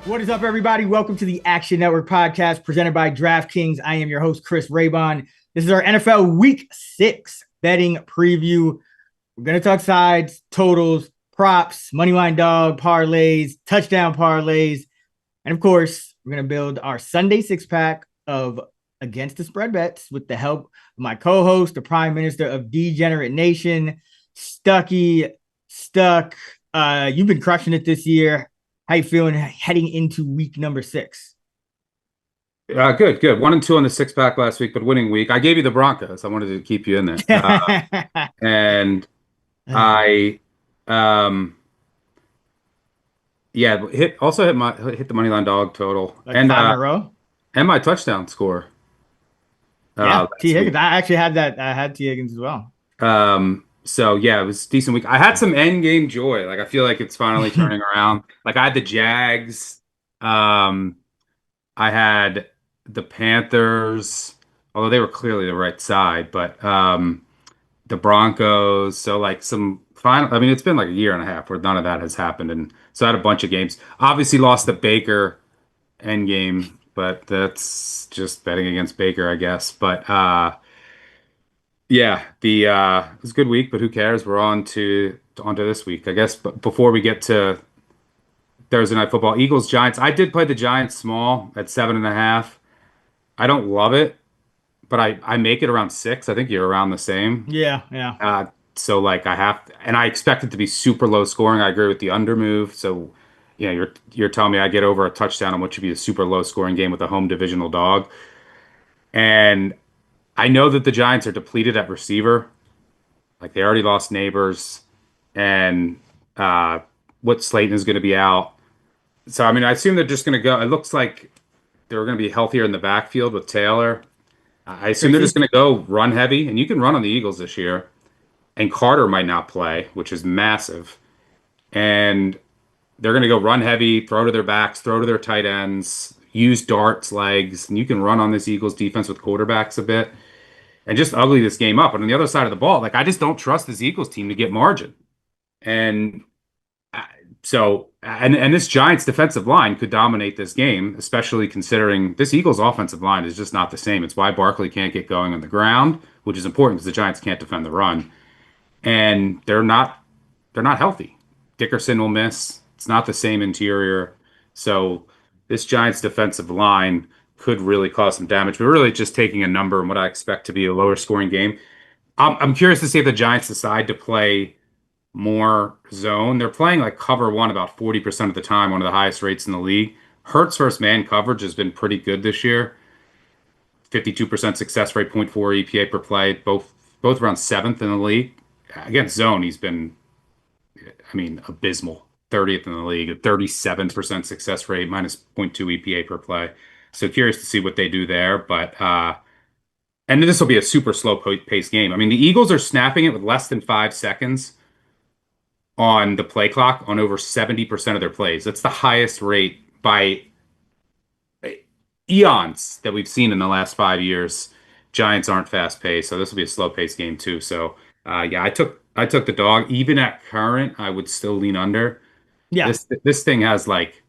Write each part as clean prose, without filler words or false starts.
What is up, everybody? Welcome to the Action Network podcast presented by DraftKings. I am your host, Chris Raybon. This is our NFL Week 6 betting preview. We're going to talk sides, totals, props, moneyline dog, parlays, touchdown parlays, and of course, we're going to build our Sunday six-pack of Against the Spread bets with the help of my co-host, the Prime Minister of Degenerate Nation, Stuckey. Stuck. You've been crushing it this year. How you feeling heading into week number 6? Good. 1-2 on the six pack last week, but winning week. I gave you the Broncos. I wanted to keep you in there. And I, yeah, hit the money line dog total Like 5 in a row. and my touchdown score. Yeah, T Last Higgins. week. I actually had that. I had T Higgins as well. So yeah, it was a decent week. I had some end game joy. Like I feel like it's finally turning around. Like I had the Jags. I had the Panthers, although they were clearly the right side, but the Broncos. So like some final, I mean, it's been like a year and a half where none of that has happened. And so I had a bunch of games. Obviously lost the Baker end game, but that's just betting against Baker, I guess. But yeah, the it was a good week, but who cares? We're on to this week, I guess. But before we get to Thursday night football, Eagles Giants. I did play the Giants small at 7.5. I don't love it, but I make it around 6. I think you're around the same. Yeah. So like and I expect it to be super low scoring. I agree with the under move. So, you're telling me I get over a touchdown on what should be a super low scoring game with a home divisional dog. And I know that the Giants are depleted at receiver. Like they already lost Neighbors, and what Slayton is going to be out. So I mean, I assume they're just going to go. It looks like they're going to be healthier in the backfield with Taylor. I assume they're just Crazy. going to go run heavy, and you can run on the Eagles this year. And Carter might not play, which is massive. And they're going to go run heavy, throw to their backs, throw to their tight ends, use darts, legs, and you can run on this Eagles defense with quarterbacks a bit and just ugly this game up. And on the other side of the ball, like I just don't trust this Eagles team to get margin. And and this Giants defensive line could dominate this game, especially considering this Eagles offensive line is just not the same. It's why Barkley can't get going on the ground, which is important because the Giants can't defend the run. And they're not healthy. Dickerson will miss. It's not the same interior. So this Giants defensive line could really cause some damage. But really just taking a number and what I expect to be a lower scoring game. I'm curious to see if the Giants decide to play more zone. They're playing like cover one about 40% of the time, one of the highest rates in the league. Hurts versus man coverage has been pretty good this year. 52% success rate, point 0.4 EPA per play, both around seventh in the league. Against zone, he's been, I mean, abysmal. 30th in the league, a 37% success rate, minus zero point 0.2 EPA per play. So curious to see what they do there. But and this will be a super slow pace game. I mean, the Eagles are snapping it with less than 5 seconds on the play clock on over 70% of their plays. That's the highest rate by eons that we've seen in the last 5 years. Giants aren't fast paced, so this will be a slow paced game too. So yeah, I took the dog. Even at current, I would still lean under. Yeah. This thing has like,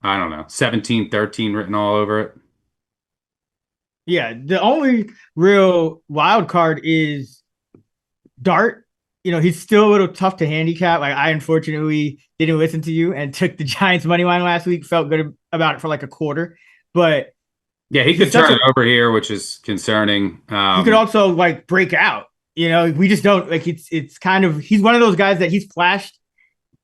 I don't know, 17-13 written all over it. Yeah. The only real wild card is Dart. He's still a little tough to handicap. Like I unfortunately didn't listen to you and took the Giants money line last week. Felt good about it for like a quarter, but Yeah, he he's could such turn a it over here, which is concerning. he could also like break out. We just don't like it's kind of he's one of those guys that he's flashed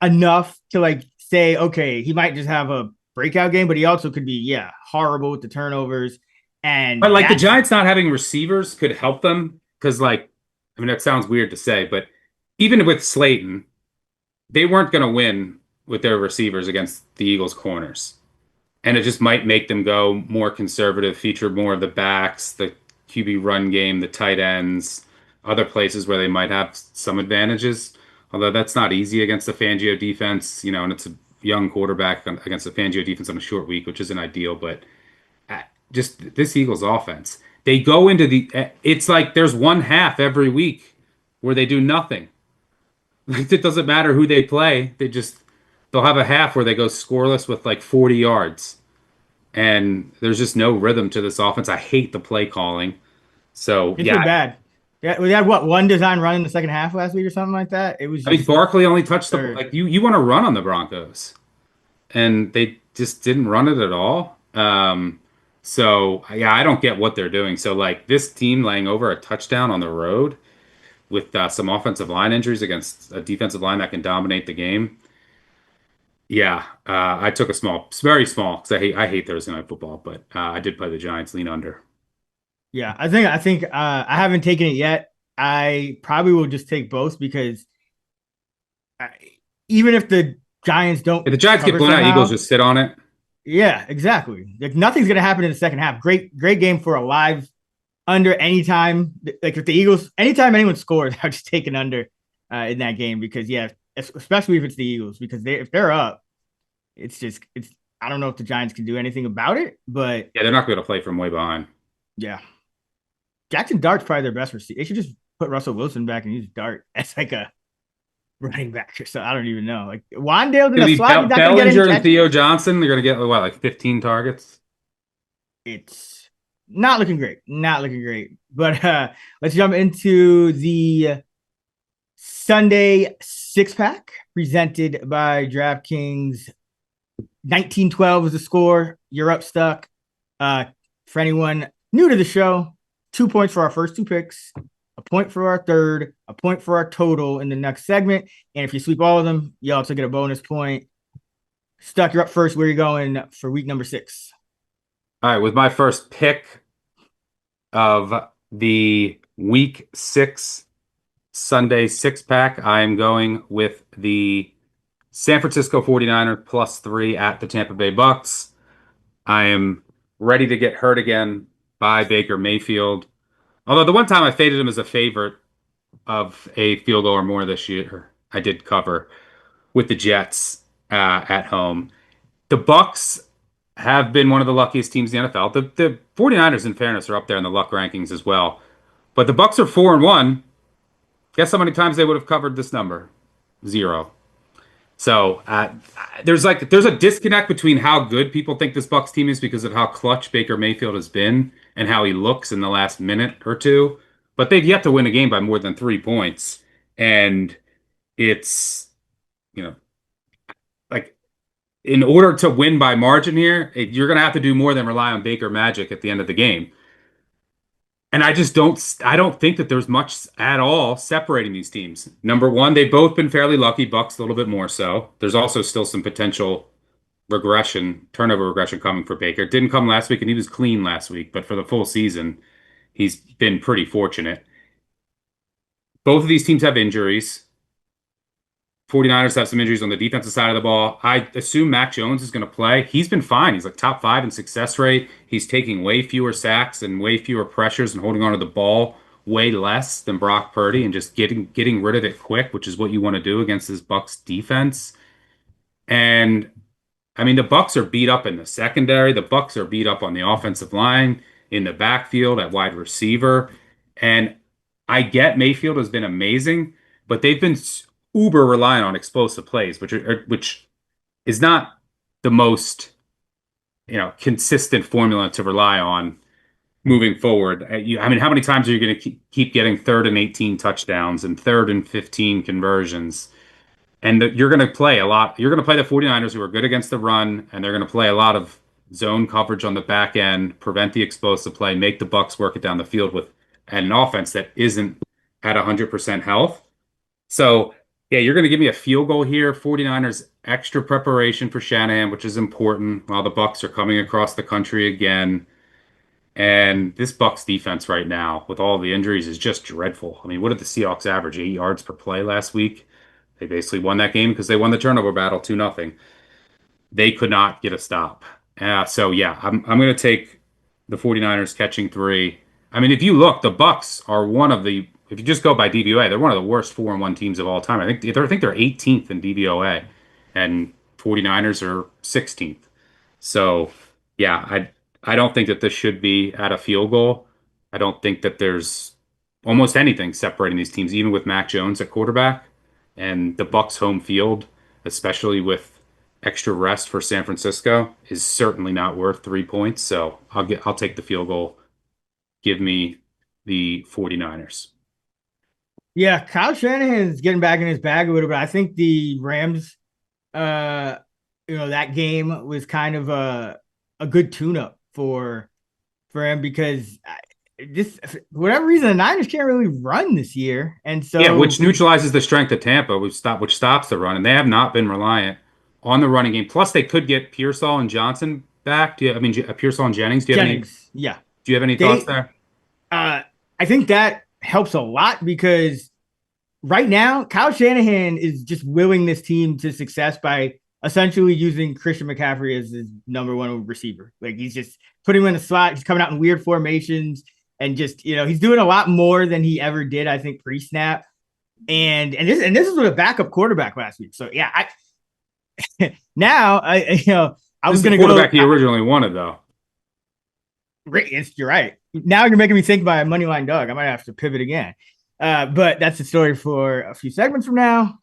enough to like say, okay, he might just have a breakout game, but he also could be, horrible with the turnovers. But And like the that's Giants not having receivers could help them because, like, I mean, that sounds weird to say, but even with Slayton, they weren't going to win with their receivers against the Eagles' corners. And it just might make them go more conservative, feature more of the backs, the QB run game, the tight ends, other places where they might have some advantages. Although that's not easy against the Fangio defense, and it's a young quarterback against the Fangio defense on a short week, which isn't ideal. But just this Eagles offense, they go into it's like there's one half every week where they do nothing. Like it doesn't matter who they play. they'll have a half where they go scoreless with like 40 yards, and there's just no rhythm to this offense. I hate the play calling. So It's yeah, been bad. Yeah, we had what, one design run in the second half last week or something like that. It was I mean just Barkley only touched the absurd. like you want to run on the Broncos, and they just didn't run it at all. So yeah, I don't get what they're doing. So like this team laying over a touchdown on the road with some offensive line injuries against a defensive line that can dominate the game. Yeah, I took a small, very small, because I hate Thursday night football, but I did play the Giants lean under. Yeah, I think I haven't taken it yet. I probably will just take both because I, even if the Giants don't If the Giants get cover blown out, Eagles somehow, just sit on it. yeah, exactly. Like nothing's gonna happen in the second half. Great game for a live under anytime. Like if the Eagles, anytime anyone scores, I'll just take an under in that game because yeah, especially if it's the Eagles because if they're up, it's. I don't know if the Giants can do anything about it, but Yeah, they're not going to play from way behind. yeah, Jackson Dart's probably their best receiver. They should just put Russell Wilson back and use Dart as like a running back or so. I don't even know. Like Wandale's in It's the going to be slot. He's not going to get any Bellinger and Theo catches. Johnson. They're going to get what, like 15 targets. It's not looking great. Not looking great. But let's jump into the Sunday six pack presented by DraftKings. 1912 is the score. You're up, Stuck. For anyone new to the show, 2 points for our first two picks, a point for our third, a point for our total in the next segment. And if you sweep all of them, you also get a bonus point. Stuck, you're up first. Where are you going for week number 6? All right, with my first pick of the week 6 Sunday six pack, I am going with the San Francisco 49ers +3 at the Tampa Bay Bucks. I am ready to get hurt again by Baker Mayfield. Although the one time I faded him as a favorite of a field goal or more this year, I did cover with the Jets at home. The Bucks have been one of the luckiest teams in the NFL. The 49ers, in fairness, are up there in the luck rankings as well. But the Bucks are 4-1. Guess how many times they would have covered this number? 0. So there's a disconnect between how good people think this Bucks team is because of how clutch Baker Mayfield has been and how he looks in the last minute or two. But they've yet to win a game by more than 3 points, and it's you know like in order to win by margin here, you're gonna have to do more than rely on Baker magic at the end of the game. And I don't think that there's much at all separating these teams. Number one, they've both been fairly lucky, Bucks a little bit more so. There's also still some potential turnover regression coming for Baker. It didn't come last week, and he was clean last week, but for the full season, he's been pretty fortunate. Both of these teams have injuries. 49ers have some injuries on the defensive side of the ball. I assume Mac Jones is going to play. He's been fine. He's like top 5 in success rate. He's taking way fewer sacks and way fewer pressures and holding onto the ball way less than Brock Purdy and just getting rid of it quick, which is what you want to do against this Bucks defense. And I mean, the Bucks are beat up in the secondary. The Bucks are beat up on the offensive line, in the backfield, at wide receiver. And I get Mayfield has been amazing, but they've been uber reliant on explosive plays, which is not the most consistent formula to rely on moving forward. I mean, how many times are you going to keep getting 3rd and 18 touchdowns and 3rd and 15 conversions? And you're going to play a lot. You're going to play the 49ers, who are good against the run, and they're going to play a lot of zone coverage on the back end, prevent the explosive play, make the Bucks work it down the field with an offense that isn't at 100% health. So, yeah, you're going to give me a field goal here. 49ers extra preparation for Shanahan, which is important while the Bucks are coming across the country again. And this Bucks defense right now, with all the injuries, is just dreadful. I mean, what did the Seahawks average? 8 yards per play last week? They basically won that game because they won the turnover battle 2-0. They could not get a stop. So yeah, I'm going to take the 49ers catching 3. I mean, if you look, the Bucks are one of the if you just go by DVOA, they're one of the worst 4-1 teams of all time. I think they're 18th in DVOA, and 49ers are 16th. So yeah, I don't think that this should be at a field goal. I don't think that there's almost anything separating these teams, even with Mac Jones at quarterback and the Bucks home field, especially with extra rest for San Francisco is certainly not worth 3 points. So I'll take the field goal. Give me the 49ers. Yeah, Kyle Shanahan's getting back in his bag a little bit. I think the Rams, uh, that game was kind of a good tune-up for him because just for whatever reason the Niners can't really run this year, and Yeah, so which neutralizes the strength of Tampa, which stops the run, and they have not been reliant on the running game. Plus, they could get Pearsall and Johnson back. Pearsall and Jennings? Jennings, yeah, Do you have any thoughts they there? I think that helps a lot because right now, Kyle Shanahan is just willing this team to success by essentially using Christian McCaffrey as his number one receiver. Like he's just putting him in the slot. He's coming out in weird formations and just, he's doing a lot more than he ever did, I think, pre-snap. And this is with a backup quarterback last week. So yeah, I was going to go quarterback he originally wanted though. You're right. Now you're making me think about a moneyline dog. I might have to pivot again. But that's the story for a few segments from now.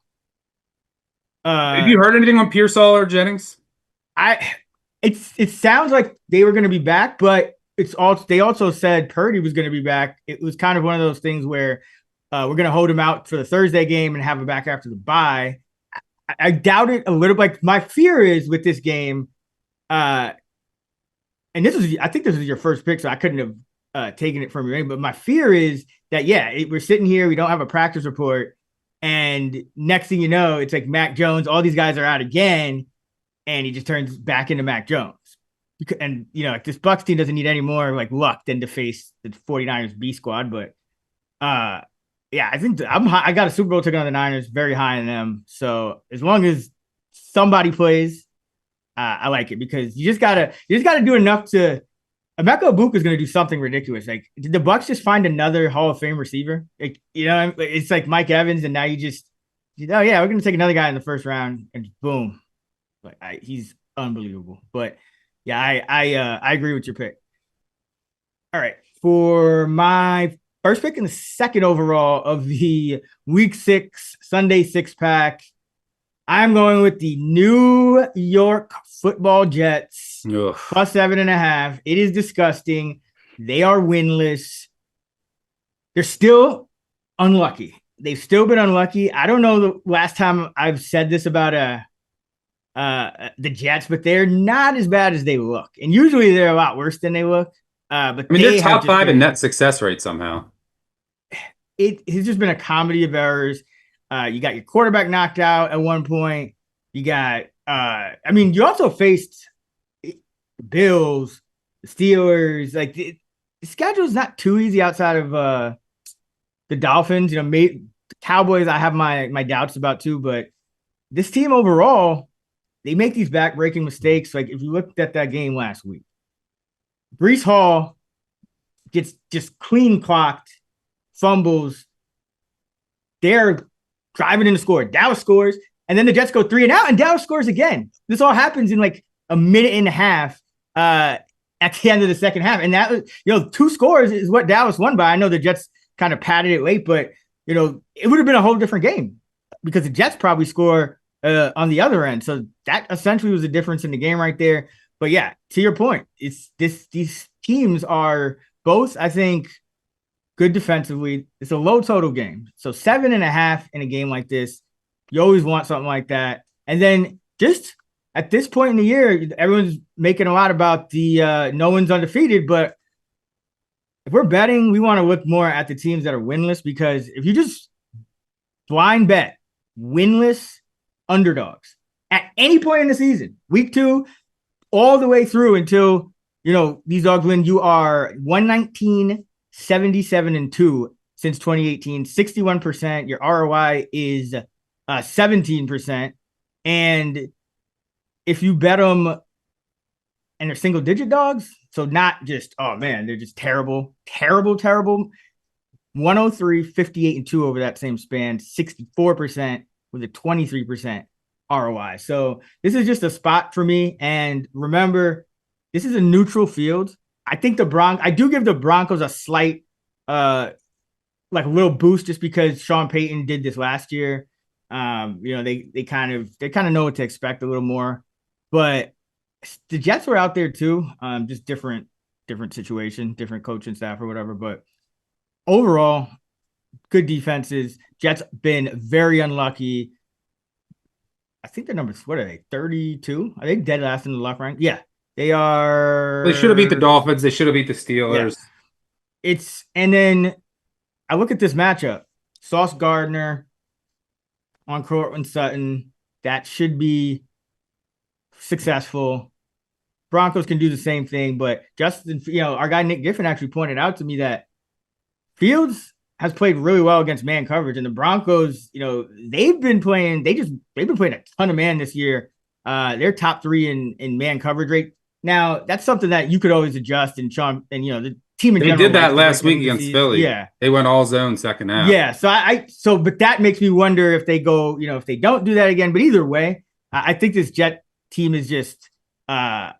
Have you heard anything on Pearsall or Jennings? It sounds like they were going to be back, but they also said Purdy was going to be back. It was kind of one of those things where we're going to hold him out for the Thursday game and have him back after the bye. I doubt it a little. Like my fear is with this game, and I think this was your first pick, so I couldn't have taken it from you. But my fear is that we're sitting here, we don't have a practice report, and next thing you know, it's like Mac Jones. All these guys are out again, and he just turns back into Mac Jones. And this Bucs team doesn't need any more like luck than to face the 49ers B squad. But I think I got a Super Bowl ticket on the Niners, very high in them. So as long as somebody plays, I like it because you just gotta do enough to. Emeka Ibuka is going to do something ridiculous. Like, did the Bucs just find another Hall of Fame receiver? Like, it's like Mike Evans, and now we're going to take another guy in the first round, and boom, he's unbelievable. But yeah, I agree with your pick. All right, for my first pick and the second overall of the Week 6 Sunday 6-pack, I'm going with the New York Football Jets. Ugh. Plus 7.5. It is disgusting. They are winless. They're still unlucky. They've still been unlucky. I don't know the last time I've said this about the Jets, but they're not as bad as they look. And usually they're a lot worse than they look. But they're top 5 in net success rate somehow. It has just been a comedy of errors. You got your quarterback knocked out at one point. You got, you also faced the Bills, the Steelers. Like the schedule is not too easy outside of the Dolphins. The Cowboys, I have my doubts about too. But this team overall, they make these back-breaking mistakes. Like if you looked at that game last week, Breece Hall gets just clean clocked, fumbles. They're driving in to score. Dallas scores, and then the Jets go 3 and out, and Dallas scores again. This all happens in like a minute and a half at the end of the second half. And that was, 2 scores is what Dallas won by. I know the Jets kind of padded it late, but it would have been a whole different game because the Jets probably score on the other end. So that essentially was the difference in the game right there. But yeah, to your point, these teams are both, I think, good defensively. It's a low total game. So 7.5 in a game like this, you always want something like that. And then just at this point in the year, everyone's making a lot about the no one's undefeated. But if we're betting, we want to look more at the teams that are winless, because if you just blind bet winless underdogs at any point in the season, week 2, all the way through until, these dogs win, you are 119, 77-2 since 2018, 61%. Your ROI is 17%. And if you bet them and they're single digit dogs, so not just, oh man, they're just terrible, 103, 58-2 over that same span, 64% with a 23% ROI. So this is just a spot for me. And remember, this is a neutral field. I think I do give the Broncos a slight, like a little boost just because Sean Payton did this last year. They kind of know what to expect a little more. but the Jets were out there too. Just different situation, different coaching staff or whatever. But overall, good defenses. Jets been very unlucky. I think their numbers, what are they? 32? Are they dead last in the luck rank? Yeah, they They should have beat the are. Dolphins. They should have beat the Yeah, Steelers. and then I look at this matchup. Sauce Gardner on Cortland Sutton. That should be successful. Broncos can do the same thing, but Justin, our guy Nick Giffen actually pointed out to me that Fields has played really well against man coverage, and the Broncos, they've been playing a ton of man this year. They're top 3 in man coverage rate. Now that's something that you could always adjust, and Sean, and the team in They general did that likes to break last week against Philly. Yeah, They went all zone second half. yeah. But that makes me wonder if they go, if they don't do that again. But either way, I think this Jet team is just has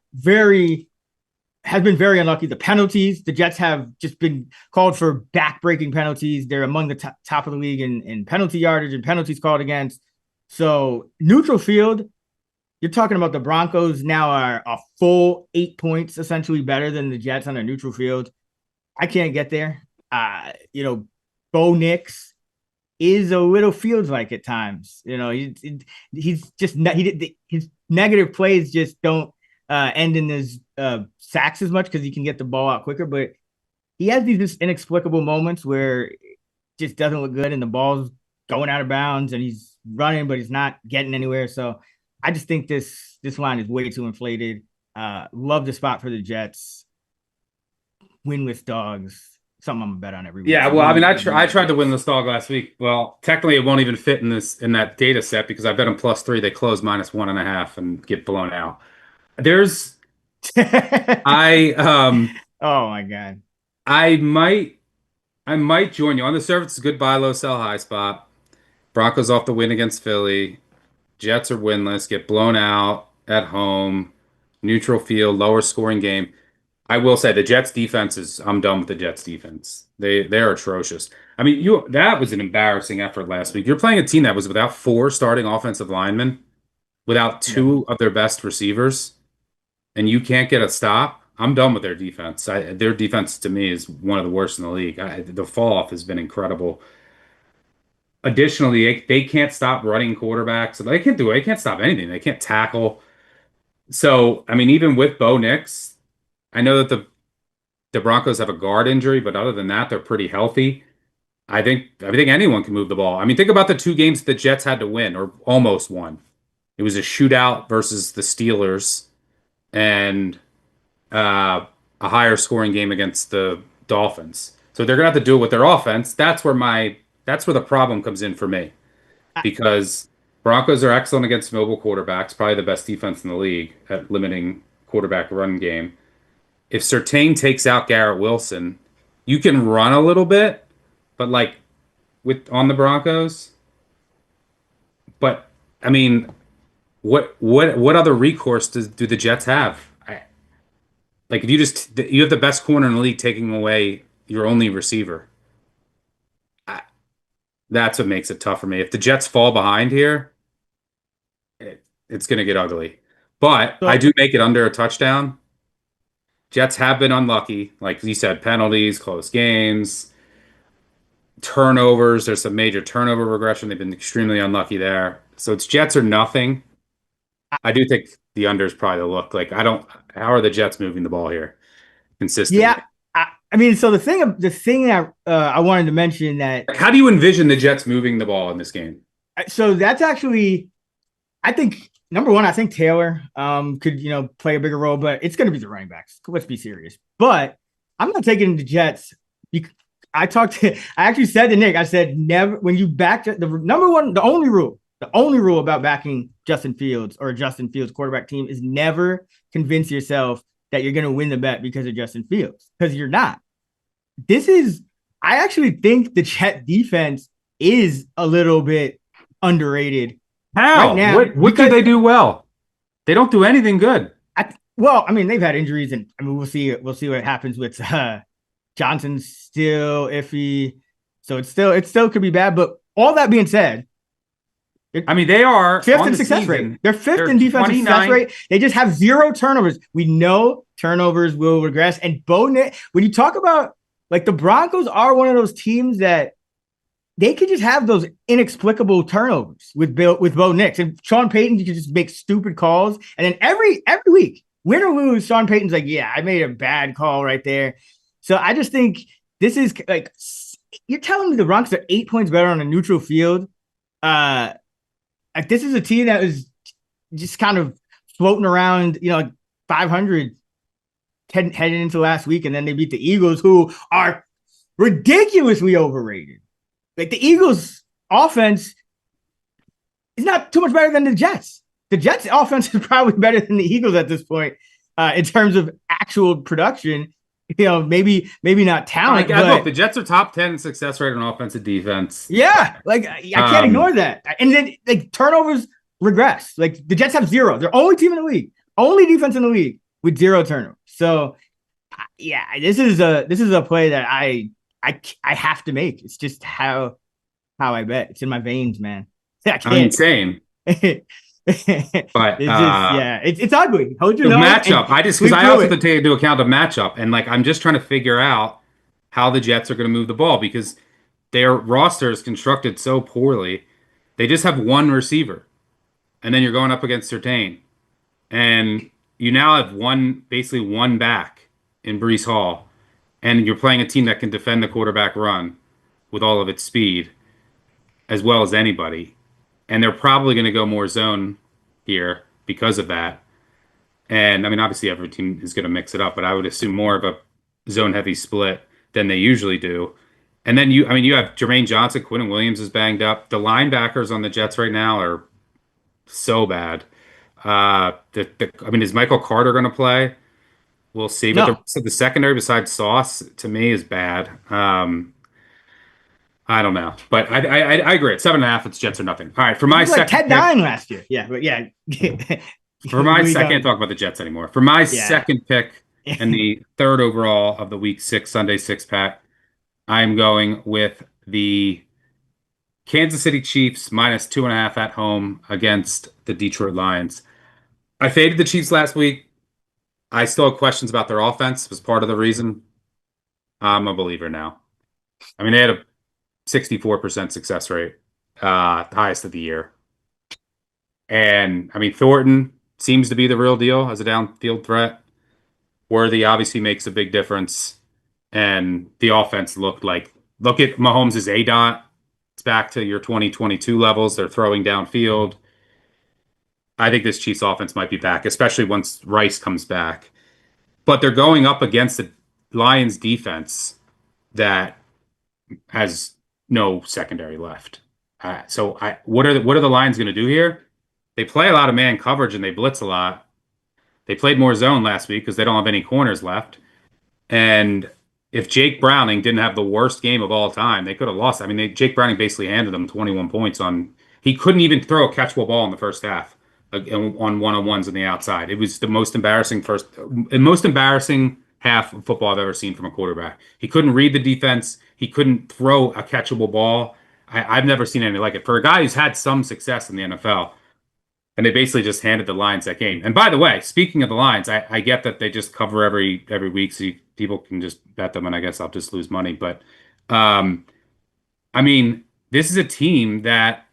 been very unlucky. The penalties, the Jets have just been called for back-breaking penalties. They're among the top of the league in penalty yardage and penalties called against. So neutral field, you're talking about the Broncos now are a full 8 points essentially better than the Jets on a neutral field. I can't get there. Bo Nix is a little Fields like at times. He's just his negative plays just don't end in his sacks as much because he can get the ball out quicker. But he has these just inexplicable moments where it just doesn't look good and the ball's going out of bounds and he's running, but he's not getting anywhere. So I just think this line is way too inflated. Love the spot for the Jets. Winless dogs. Something I'm gonna bet on every week. Yeah, well, I mean, I tried to win this dog last week. Well, technically, it won't even fit in that data set because I bet them +3. They close -1.5 and get blown out. There's, oh my God, I might join you on the surface. It's a good buy low, sell high spot. Broncos off the win against Philly. Jets are winless, get blown out at home, neutral field, lower scoring game. I will say the Jets defense I'm done with the Jets defense. They're atrocious. I mean, that was an embarrassing effort last week. You're playing a team that was without 4 starting offensive linemen, without 2 of their best receivers, and you can't get a stop. I'm done with their defense. Their defense to me is one of the worst in the league. The fall off has been incredible. Additionally, they can't stop running quarterbacks. They can't do it. They can't stop anything. They can't tackle. So, I mean, even with Bo Nix, I know that the Broncos have a guard injury, but other than that, they're pretty healthy. I think anyone can move the ball. I mean, think about the 2 games the Jets had to win or almost won. It was a shootout versus the Steelers and a higher scoring game against the Dolphins. So they're gonna have to do it with their offense. That's where the problem comes in for me, because Broncos are excellent against mobile quarterbacks, probably the best defense in the league at limiting quarterback run game. If Surtain takes out Garrett Wilson, you can run a little bit, but on the Broncos. But I mean, what other recourse do the Jets have? If you have the best corner in the league taking away your only receiver, that's what makes it tough for me. If the Jets fall behind here, it's going to get ugly. But I do make it under a touchdown. Jets have been unlucky, like you said, penalties, close games, turnovers. There's some major turnover regression. They've been extremely unlucky there. So it's Jets or nothing. I do think the under is probably the look. How are the Jets moving the ball here consistently? Yeah, I mean, so the thing that I wanted to mention that. How do you envision the Jets moving the ball in this game? So that's actually, I think, number one, I think Taylor could play a bigger role, but it's going to be the running backs. Let's be serious. But I'm not taking the Jets. I actually said to Nick, I saed never when you back the number one, the only rule about backing Justin Fields or a Justin Fields quarterback team is never convince yourself that you're going to win the bet because of Justin Fields, because you're not. I actually think the Jet defense is a little bit underrated. How? Right now, what do they do well? They don't do anything good. Well, I mean, they've had injuries, and I mean, we'll see what happens with Johnson's still iffy, so it still could be bad. But all that being said, I mean, they are fifth on in the success rate. season. They're fifth They're in defensive success 29th. rate. They just have 0 turnovers. We know turnovers will regress. And Bo Nix, when you talk about like the Broncos are one of those teams that they could just have those inexplicable turnovers with Bo Nix. And Sean Payton could just make stupid calls. And then every week, win or lose, Sean Payton's like, yeah, I made a bad call right there. So I just think this is like, you're telling me the Broncos are 8 points better on a neutral field. Like this is a team that was just kind of floating around, like 500 heading into last week, and then they beat the Eagles, who are ridiculously overrated. Like the Eagles' offense is not too much better than the Jets. The Jets' offense is probably better than the Eagles at this point in terms of actual production. Maybe not talent. Look, the Jets are top 10 in success rate on offensive defense. Yeah, like I can't ignore that. And then like turnovers regress. Like the Jets have 0. They're only team in the league, only defense in the league with 0 turnovers. So yeah, this is a play that I have to make. It's just how I bet. It's in my veins, man. I can't. I mean, same. But it's ugly. Hold your the nose matchup. Because I also have to take into account the matchup, and like I'm just trying to figure out how the Jets are going to move the ball because their roster is constructed so poorly. They just have one receiver, and then you're going up against Surtain, and you now have basically one back in Breece Hall, and you're playing a team that can defend the quarterback run with all of its speed as well as anybody. And they're probably going to go more zone here because of that. And I mean, obviously, every team is going to mix it up, but I would assume more of a zone heavy split than they usually do. And then you have Jermaine Johnson, Quinton Williams is banged up. The linebackers on the Jets right now are so bad. Is Michael Carter going to play? We'll see. But the secondary besides Sauce to me is bad. I don't know, but I agree. At 7.5, it's Jets or nothing. All right, for my second, Ted Nine last year. Yeah, but yeah. For my I can't talk about the Jets anymore. For my second pick and the third overall of the Week 6 Sunday 6-pack, I'm going with the Kansas City Chiefs -2.5 at home against the Detroit Lions. I faded the Chiefs last week. I still have questions about their offense. Was part of the reason. I'm a believer now. I mean, they had a 64% success rate, the highest of the year. And I mean, Thornton seems to be the real deal as a downfield threat. Worthy obviously makes a big difference. And the offense look at Mahomes' ADOT. It's back to your 2022 levels. They're throwing downfield. I think this Chiefs offense might be back, especially once Rice comes back. But they're going up against the Lions defense that has no secondary left. What are the Lions going to do here? They play a lot of man coverage and they blitz a lot. They played more zone last week because they don't have any corners left. And if Jake Browning didn't have the worst game of all time, they could have lost. I mean, Jake Browning basically handed them 21 points on. He couldn't even throw a catchable ball in the first half on one-on-ones on the outside. It was the most embarrassing half of football I've ever seen from a quarterback. He couldn't read the defense. He couldn't throw a catchable ball. I've never seen anything like it. For a guy who's had some success in the NFL, and they basically just handed the Lions that game. And by the way, speaking of the Lions, I get that they just cover every week, so people can just bet them, and I guess I'll just lose money. But, I mean, this is a team that,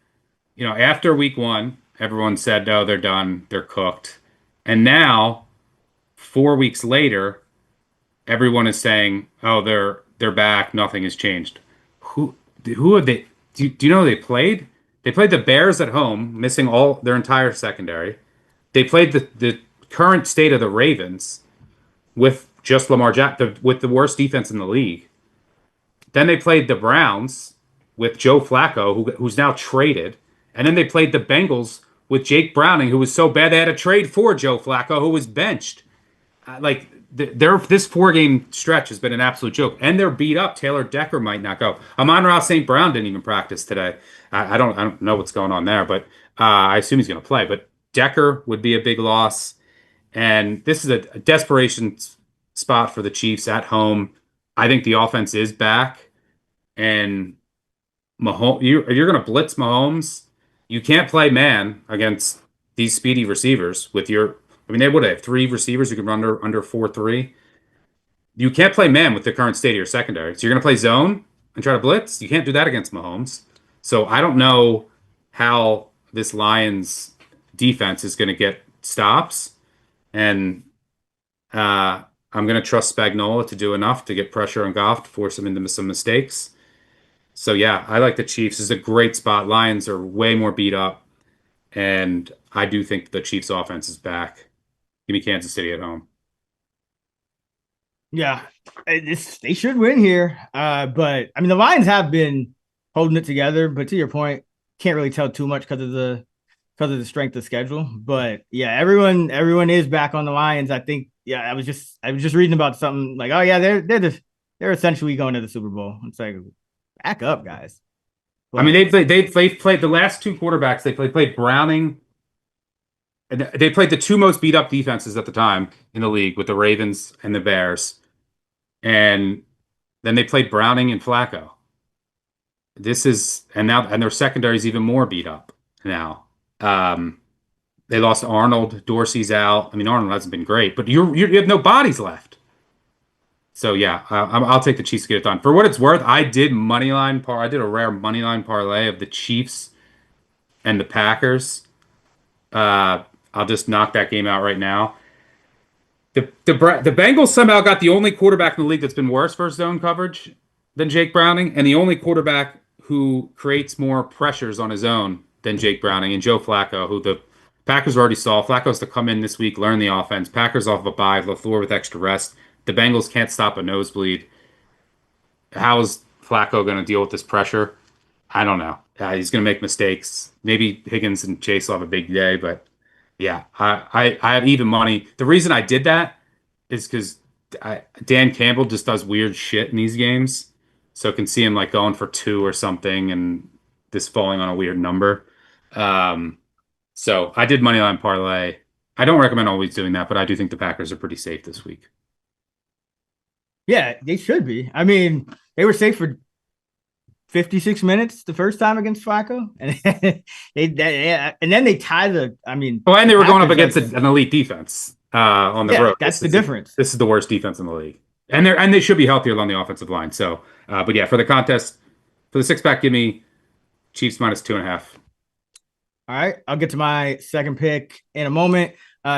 after week 1, everyone said, no, they're done, they're cooked. And now, 4 weeks later, everyone is saying, oh, they're back, nothing has changed. Who have they? Do you know who they played? They played the Bears at home, missing all their entire secondary. They played the current state of the Ravens with just Lamar Jackson, with the worst defense in the league. Then they played the Browns with Joe Flacco, who's now traded. And then they played the Bengals with Jake Browning, who was so bad they had to trade for Joe Flacco, who was benched. This 4-game stretch has been an absolute joke, and they're beat up. Taylor Decker might not go. Amon-Ra St. Brown didn't even practice today. I don't know what's going on there, but I assume he's going to play. But Decker would be a big loss, and this is a desperation spot for the Chiefs at home. I think the offense is back, and Mahomes. You're going to blitz Mahomes. You can't play man against these speedy receivers with your. I mean, they would have 3 receivers who can run under 4.3. You can't play man with the current state of your secondary. So you're going to play zone and try to blitz. You can't do that against Mahomes. So I don't know how this Lions defense is going to get stops. And I'm going to trust Spagnuolo to do enough to get pressure on Goff to force him into some mistakes. So yeah, I like the Chiefs. This is a great spot. Lions are way more beat up, and I do think the Chiefs offense is back. Give me Kansas City at home. Yeah, they should win here. But I mean, the Lions have been holding it together. But to your point, can't really tell too much because of the strength of schedule. But yeah, everyone is back on the Lions. I think. Yeah, I was just reading about something like, oh yeah, they're essentially going to the Super Bowl. It's like, back up, guys. But, I mean, they've played the last 2 quarterbacks. They played Browning. And they played the 2 most beat up defenses at the time in the league with the Ravens and the Bears. And then they played Browning and Flacco. And their secondary is even more beat up now. They lost Arnold. Dorsey's out. I mean, Arnold hasn't been great, but you have no bodies left. So yeah, I'll take the Chiefs to get it done. For what it's worth, I did a rare money line parlay of the Chiefs and the Packers. I'll just knock that game out right now. The Bengals somehow got the only quarterback in the league that's been worse for zone coverage than Jake Browning, and the only quarterback who creates more pressures on his own than Jake Browning, and Joe Flacco, who the Packers already saw. Flacco's to come in this week, learn the offense. Packers off of a bye, LaFleur with extra rest. The Bengals can't stop a nosebleed. How is Flacco going to deal with this pressure? I don't know. He's going to make mistakes. Maybe Higgins and Chase will have a big day, but yeah, I have even money. The reason I did that is because Dan Campbell just does weird shit in these games. So I can see him like going for 2 or something and this falling on a weird number. So I did moneyline parlay. I don't recommend always doing that, but I do think the Packers are pretty safe this week. Yeah, they should be. I mean, they were safe for 56 minutes the first time against Flacco, and then they tie the. I mean, and they were going up against an elite defense on the road. That's the difference. This is the worst defense in the league, and they should be healthier on the offensive line. So, but yeah, for the contest, for the 6-pack, give me Chiefs -2.5. All right, I'll get to my second pick in a moment.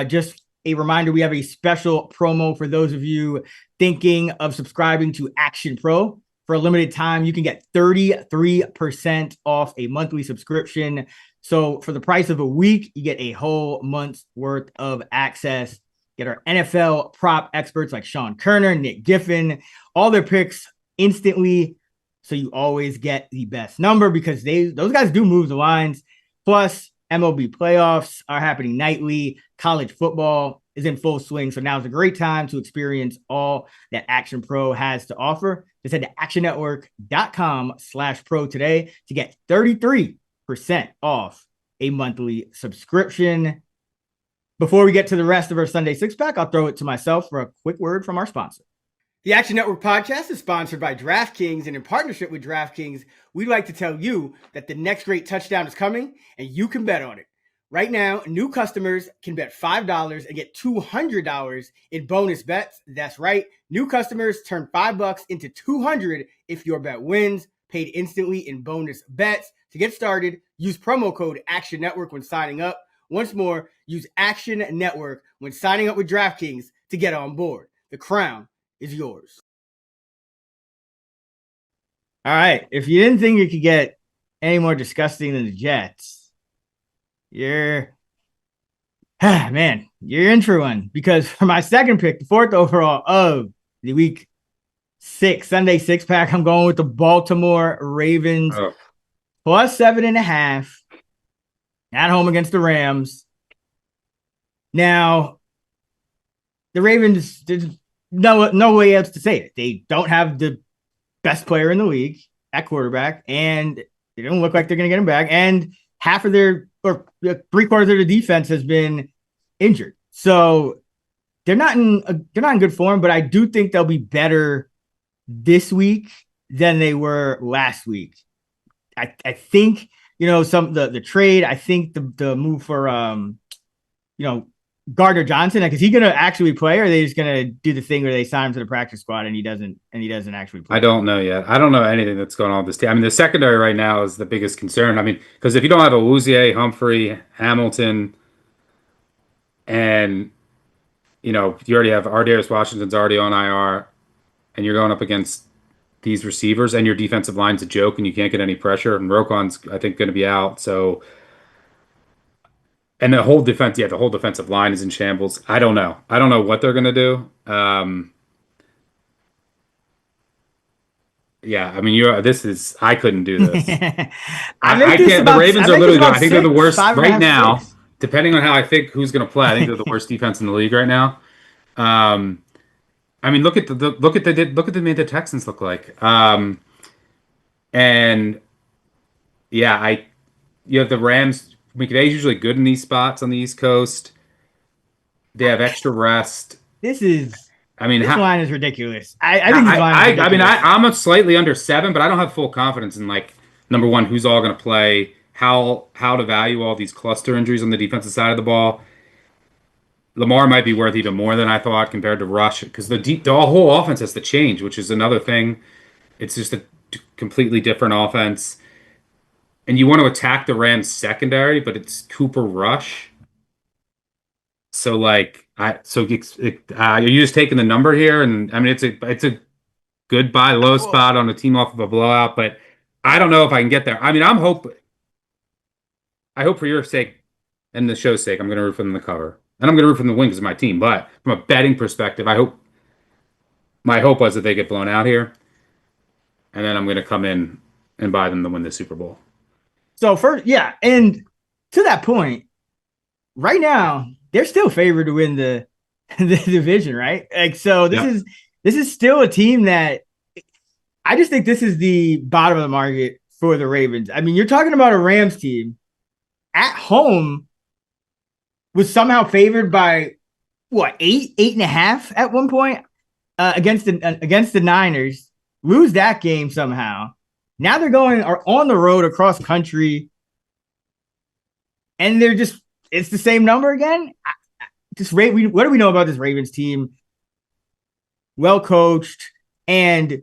Just a reminder, we have a special promo for those of you thinking of subscribing to Action Pro. For a limited time, you can get 33% off a monthly subscription. So for the price of a week, you get a whole month's worth of access. Get our NFL prop experts like Sean Kerner, Nick Giffen, all their picks instantly. So you always get the best number because those guys do move the lines. Plus, MLB playoffs are happening nightly. College football is in full swing. So now is a great time to experience all that Action Pro has to offer. Just head to actionnetwork.com/pro today to get 33% off a monthly subscription. Before we get to the rest of our Sunday 6-pack, I'll throw it to myself for a quick word from our sponsor. The Action Network podcast is sponsored by DraftKings, and in partnership with DraftKings, we'd like to tell you that the next great touchdown is coming, and you can bet on it. Right now, new customers can bet $5 and get $200 in bonus bets. That's right. New customers turn $5 into $200 if your bet wins, paid instantly in bonus bets. To get started, use promo code Action Network when signing up. Once more, use Action Network when signing up with DraftKings to get on board. The crown is yours. All right. If you didn't think it could get any more disgusting than the Jets, you're in for one, because for my second pick, the 4th overall of the week 6 Sunday 6-pack, I'm going with the Baltimore Ravens plus 7.5 at home against the Rams. Now, the Ravens, there's no way else to say it. They don't have the best player in the league at quarterback, and they don't look like they're going to get him back. And half of their, or 3/4 of the defense has been injured. So they're not in good form, but I do think they'll be better this week than they were last week. I think some the trade. I think the move for you know, Gardner Johnson, like, is he gonna actually play, or are they just gonna do the thing where they sign him to the practice squad and he doesn't actually play? I don't know yet. I don't know anything that's going on with this team. I mean, the secondary right now is the biggest concern. I mean, because if you don't have a Awuzie, Humphrey, Hamilton, and you already have Ardarius Washington's already on IR, and you're going up against these receivers, and your defensive line's a joke, and you can't get any pressure. And Roquan's, I think, going to be out. So, and the whole defense, yeah, the whole defensive line is in shambles. I don't know. I don't know what they're going to do. Yeah, I mean, I couldn't do this. I make I this can't. The about Ravens I are make this literally. about I think they're the six, worst five and a right half, now. six. Depending on how I think who's going to play, I think they're the worst defense in the league right now. Um, I mean, look at the Texans look like. And yeah, you have the Rams. McVay's usually good in these spots on the East Coast. They have extra rest. This is I mean, this how, line is ridiculous. I think this line is I mean, ridiculous. I'm a slightly under 7, but I don't have full confidence in like number one, who's all going to play, how to value all these cluster injuries on the defensive side of the ball. Lamar might be worth even more than I thought compared to Rush because the whole offense has to change, which is another thing. It's just a completely different offense, and you want to attack the Rams secondary, but it's Cooper Rush. So like you're just taking the number here, and I mean it's a good buy low Well, spot on a team off of a blowout, but I don't know if I can get there. I mean, I hope for your sake and the show's sake, I'm going to root for them in the cover, and I'm going to root for them to win because of my team. But from a betting perspective, my hope was that they get blown out here, and then I'm going to come in and buy them to win the Super Bowl. so first, yeah, and to that point, right now they're still favored to win the division, right? Like, so Yeah. this is still a team that I just think this is the bottom of the market for the Ravens. I mean, you're talking about a Rams team at home was somehow favored by what, eight and a half at one point against the Niners, lose that game somehow. Now are on the road across country, and it's the same number again. What do we know about this Ravens team? Well coached, and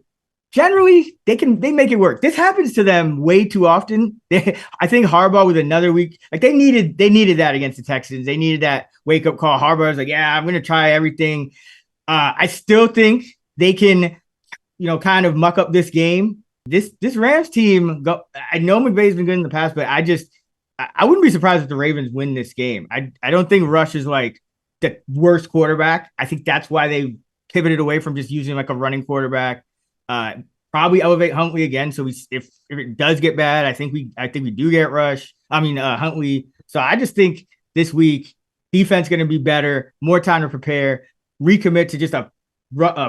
generally they make it work. This happens to them way too often. I think Harbaugh with another week, like they needed that against the Texans. They needed that wake up call. Harbaugh was like, yeah, I'm gonna try everything. I still think they can, kind of muck up this game. This Rams team, I know McVay's been good in the past, but I wouldn't be surprised if the Ravens win this game. I don't think Rush is like the worst quarterback. I think that's why they pivoted away from just using like a running quarterback. Probably elevate Huntley again. So if it does get bad, I think we do get Huntley. So I just think this week defense going to be better, more time to prepare, recommit to just a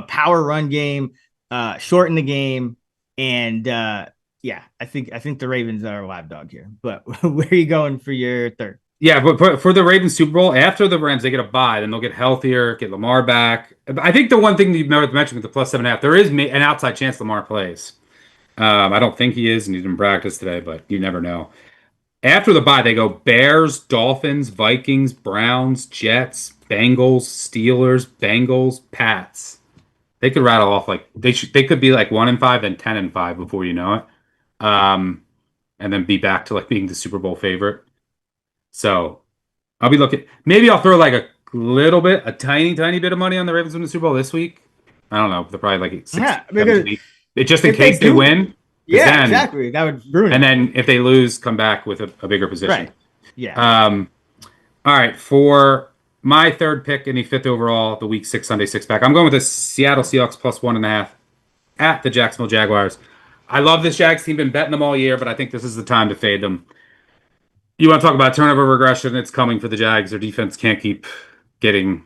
power run game, shorten the game, and yeah, I think the Ravens are a live dog here. But where are you going for your third? Yeah, but for the Ravens Super Bowl, after the Rams, they get a bye, then they'll get healthier, get Lamar back. I think the one thing you mentioned with the plus 7.5, there is an outside chance Lamar plays. I don't think he is, and he didn't practice today, but you never know. After the bye, they go Bears, Dolphins, Vikings, Browns, Jets, Bengals, Steelers, Bengals, Pats. They could rattle off like they could be like 1-5, then 10-5 before you know it, and then be back to like being the Super Bowl favorite. So I'll be looking. Maybe I'll throw like a tiny bit of money on the Ravens win the Super Bowl this week. I don't know. They're probably like 6, Yeah, 7, because 8. Just in case they do, win. yeah, Then, exactly. That would ruin and it. then if they lose, come back with a bigger position. Right. Yeah. All right. For my third pick in the 5th overall, the Week 6 Sunday 6-pack, I'm going with the Seattle Seahawks plus 1.5 at the Jacksonville Jaguars. I love this Jags team. Been betting them all year, but I think this is the time to fade them. You want to talk about turnover regression? It's coming for the Jags. Their defense can't keep getting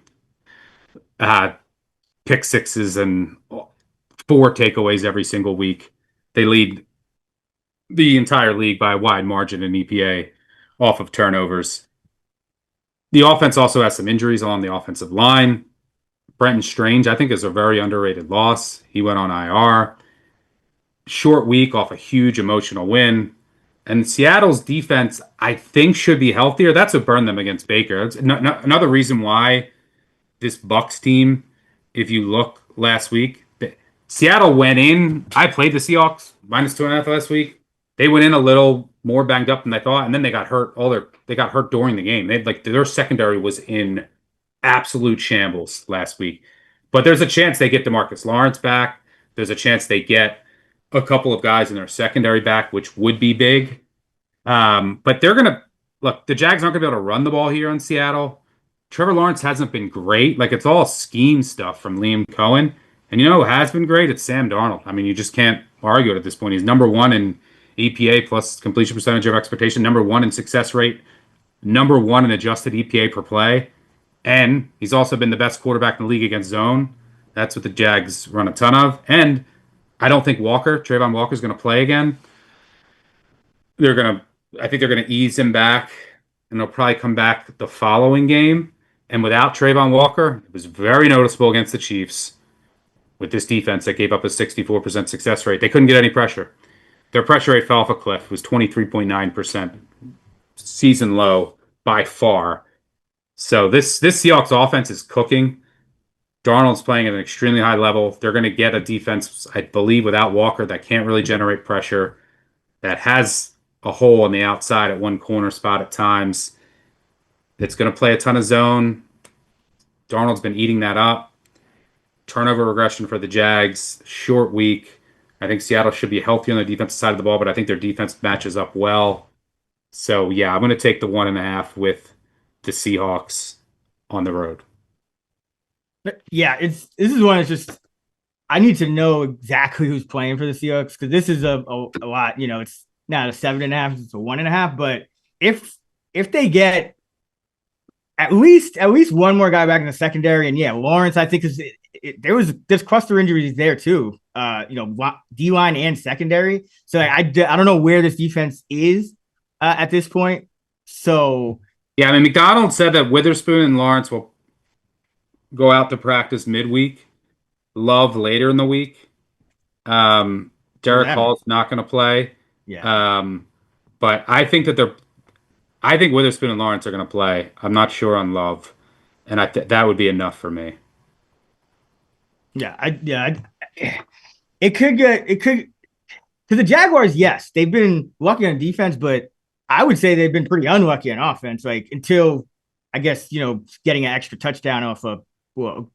pick sixes and 4 takeaways every single week. They lead the entire league by a wide margin in EPA off of turnovers. The offense also has some injuries along the offensive line. Brenton Strange, I think, is a very underrated loss. He went on IR. Short week off a huge emotional win. And Seattle's defense, I think, should be healthier. That's what burned them against Baker. That's another reason why this Bucks team, if you look last week, Seattle went in. I played the Seahawks -2.5 last week. They went in a little more banged up than they thought, and then they got hurt. They got hurt during the game. They like their secondary was in absolute shambles last week. But there's a chance they get DeMarcus Lawrence back. There's a chance they get a couple of guys in their secondary back, which would be big. But they're gonna look. The Jags aren't gonna be able to run the ball here in Seattle. Trevor Lawrence hasn't been great. Like it's all scheme stuff from Liam Cohen. And you know who has been great? It's Sam Darnold. I mean, you just can't argue it at this point. He's number one in EPA plus completion percentage of expectation, number one in success rate, number one in adjusted EPA per play. And he's also been the best quarterback in the league against zone. That's what the Jags run a ton of. And I don't think Trayvon Walker is going to play again. I think they're going to ease him back, and they'll probably come back the following game. And without Trayvon Walker, it was very noticeable against the Chiefs with this defense that gave up a 64% success rate. They couldn't get any pressure. Their pressure rate fell off a cliff. It was 23.9%, season low by far. So this Seahawks offense is cooking. Darnold's playing at an extremely high level. They're going to get a defense, I believe, without Walker that can't really generate pressure, that has a hole on the outside at one corner spot at times. It's going to play a ton of zone. Darnold's been eating that up. Turnover regression for the Jags. Short week. I think Seattle should be healthy on the defensive side of the ball, but I think their defense matches up well. So, yeah, I'm going to take the 1.5 with the Seahawks on the road. Yeah, this is one that's just I need to know exactly who's playing for the Seahawks because this is a lot. You know, it's not a 7.5, it's a 1.5. But if they get at least one more guy back in the secondary, and yeah, Lawrence, I think there's cluster injuries there too. D line and secondary. So I don't know where this defense is at this point. So yeah, I mean McDonald said that Witherspoon and Lawrence will go out to practice midweek. Love later in the week. Derek Hall's not going to play. Yeah. But I think Witherspoon and Lawrence are going to play. I'm not sure on Love, and that would be enough for me. Yeah, it could to the Jaguars. Yes, they've been lucky on defense, but I would say they've been pretty unlucky on offense. Like until I guess getting an extra touchdown off a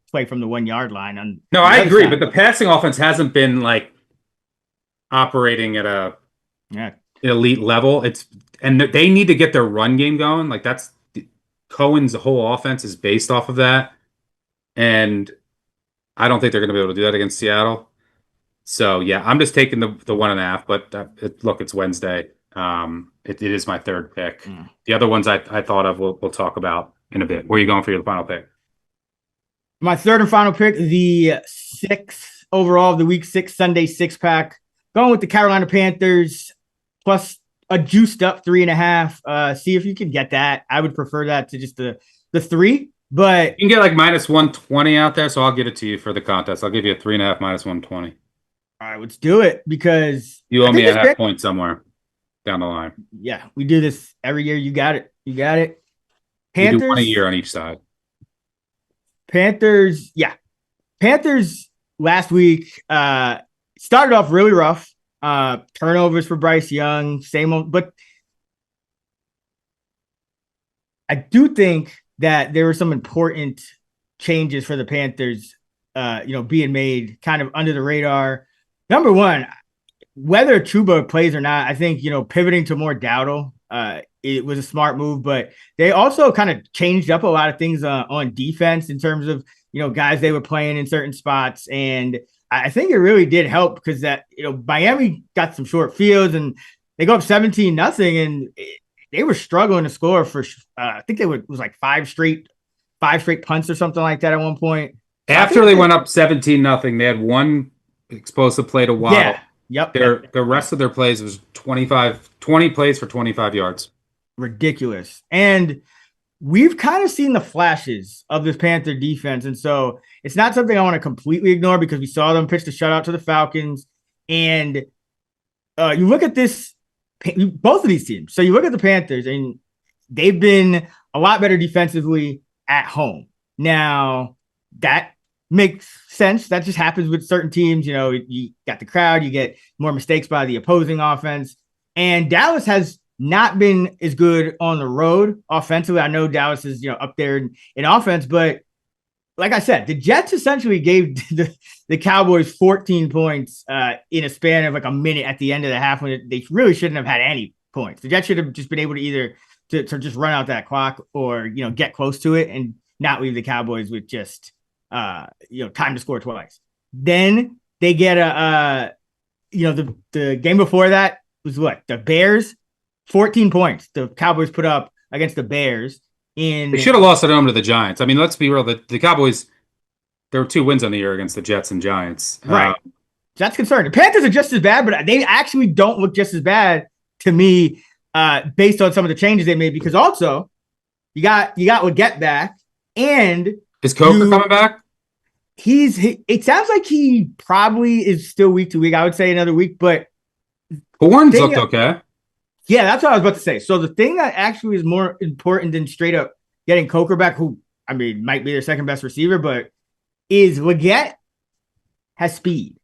play from the 1 yard line. No, I agree, but the passing offense hasn't been like operating at a elite level. And they need to get their run game going. Like that's Cohen's whole offense is based off of that, and I don't think they're going to be able to do that against Seattle. So yeah, I'm just taking the 1.5. But look, it's Wednesday. It is my third pick. The other ones I thought of we'll talk about in a bit. Where are you going for your final pick? My third and final pick, the 6th overall of the week 6 Sunday 6-pack. Going with the Carolina Panthers plus a juiced up 3.5. See if you can get that. I would prefer that to just the 3. But you can get like -120 out there, so I'll give it to you for the contest. I'll give you a 3.5 -120. All right, let's do it because you owe me a half point somewhere down the line. Yeah, we do this every year. You got it. Panthers, we do one a year on each side. Panthers last week started off really rough. Turnovers for Bryce Young, same old, but I do think that there were some important changes for the Panthers, being made kind of under the radar. Number one, whether Chuba plays or not, I think, pivoting to more Dowdle, it was a smart move, but they also kind of changed up a lot of things on defense in terms of, guys they were playing in certain spots. And I think it really did help because that, Miami got some short fields and they go up 17-0 and they were struggling to score for, I think it was like five straight punts or something like that at one point. After they went up 17-0, they had one explosive play to Waddle. Yeah. Yep. The rest of their plays was 20 plays for 25 yards. Ridiculous. And we've kind of seen the flashes of this Panther defense. And so it's not something I want to completely ignore because we saw them pitch the shutout to the Falcons. And you look at this both of these teams. So you look at the Panthers, and they've been a lot better defensively at home. Now, that makes sense. That just happens with certain teams. You know, you got the crowd, you get more mistakes by the opposing offense. And Dallas has not been as good on the road offensively. I know Dallas is, up there in offense, but like I said, the Jets essentially gave the Cowboys 14 points in a span of like a minute at the end of the half when they really shouldn't have had any points. The Jets should have just been able to either to just run out that clock or, get close to it and not leave the Cowboys with just, time to score twice. Then they get the game before that was what? The Bears, 14 points the Cowboys put up against the Bears. They should have lost at home to the Giants. I mean, let's be real. The Cowboys, there were 2 wins on the year against the Jets and Giants. Right. That's concerning. The Panthers are just as bad, but they actually don't look just as bad to me based on some of the changes they made, because also you got Leggett back, and is Coker coming back? It sounds like he probably is still week to week. I would say another week, but Horns looked okay. Yeah, that's what I was about to say. So the thing that actually is more important than straight up getting Coker back, who, I mean, might be their second best receiver, but is Leggett has speed.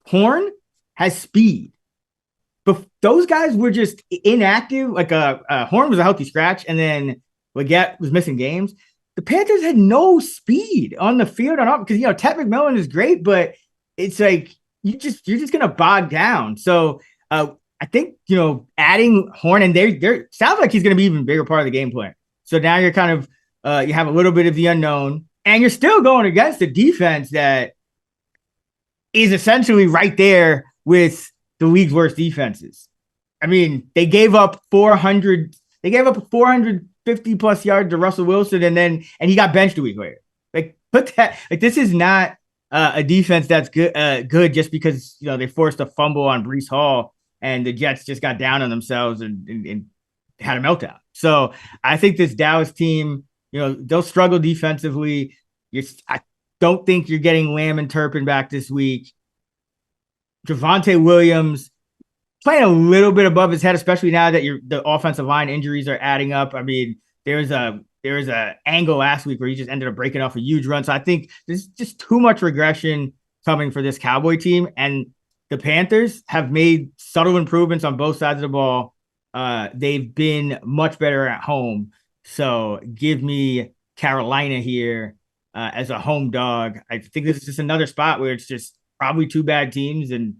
Horn has speed. But those guys were just inactive. Like Horn was a healthy scratch, and then Leggett was missing games. The Panthers had no speed on the field because Ted McMillan is great, but it's like you're just gonna bog down. So I think, adding Horn, and there sounds like he's going to be even bigger part of the game plan. So now you're kind of, you have a little bit of the unknown, and you're still going against a defense that is essentially right there with the league's worst defenses. I mean, they gave up 450 plus yards to Russell Wilson, and he got benched a week later. This is not a defense that's good just because, they forced a fumble on Breece Hall, and the Jets just got down on themselves and had a meltdown. So I think this Dallas team, they'll struggle defensively. I don't think you're getting Lamb and Turpin back this week. Javonte Williams playing a little bit above his head, especially now that the offensive line injuries are adding up. I mean, there was a angle last week where he just ended up breaking off a huge run. So I think there's just too much regression coming for this Cowboy team. And the Panthers have made subtle improvements on both sides of the ball. They've been much better at home. So give me Carolina here as a home dog. I think this is just another spot where it's just probably 2 bad teams. And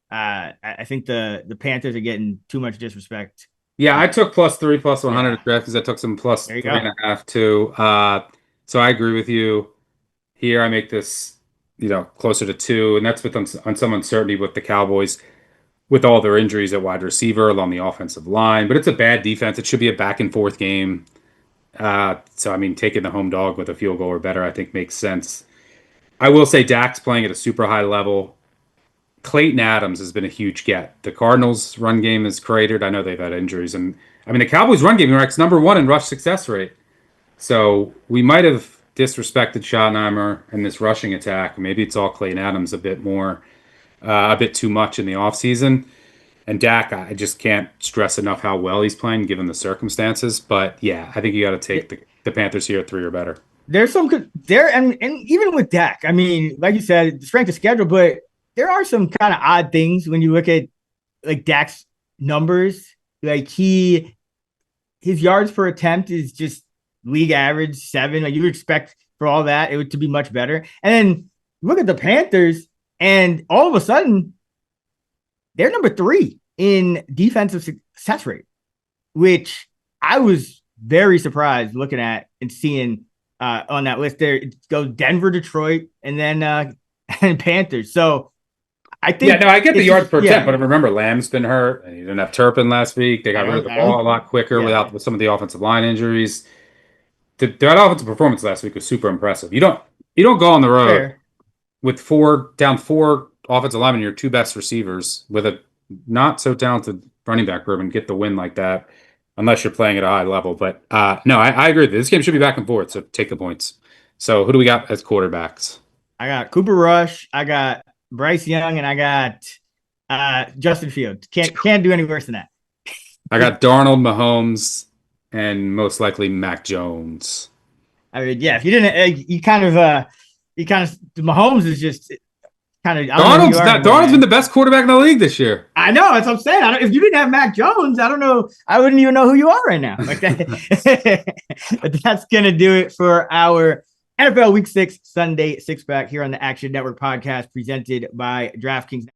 I think the Panthers are getting too much disrespect. Yeah, I took +3, +100 at draft because I took some +3.5 too. So I agree with you. Here I make this closer to 2, and that's on some uncertainty with the Cowboys, with all their injuries at wide receiver along the offensive line. But it's a bad defense. It should be a back and forth game. So I mean, taking the home dog with a field goal or better, I think makes sense. I will say Dak's playing at a super high level. Clayton Adams has been a huge get. The Cardinals' run game is cratered. I know they've had injuries, and I mean the Cowboys' run game ranks #1 in rush success rate. So we might have disrespected Schottenheimer in this rushing attack. Maybe it's all Clayton Adams a bit too much in the offseason. And Dak, I just can't stress enough how well he's playing given the circumstances. But yeah, I think you got to take the Panthers here at 3 or better. There's some good there, and even with Dak, I mean, like you said, strength of schedule, but there are some kind of odd things when you look at like Dak's numbers. Like his yards per attempt is just league average 7. Like you would expect for all that it to be much better. And then look at the Panthers, and all of a sudden they're #3 in defensive success rate, which I was very surprised looking at and seeing on that list. There it goes Denver, Detroit, and then and Panthers. So I think I get the yards per attempt, but remember Lamb's been hurt, and he didn't have Turpin last week. They got rid of the ball a lot quicker with some of the offensive line injuries. That offensive performance last week was super impressive. You don't go on the road with 4 offensive linemen, your 2 best receivers, with a not so talented running back room, and get the win like that unless you're playing at a high level. But no, I agree. This game should be back and forth, so take the points. So who do we got as quarterbacks? I got Cooper Rush, I got Bryce Young, and I got Justin Fields. Can't do any worse than that. I got Darnold, Mahomes, and most likely Mac Jones. I mean, yeah, if you didn't, Mahomes is just kind of. Darnold's been the best quarterback in the league this year. I know, that's what I'm saying. If you didn't have Mac Jones, I don't know. I wouldn't even know who you are right now. Like that. But that's gonna do it for our NFL Week 6 Sunday 6-pack here on the Action Network podcast presented by DraftKings.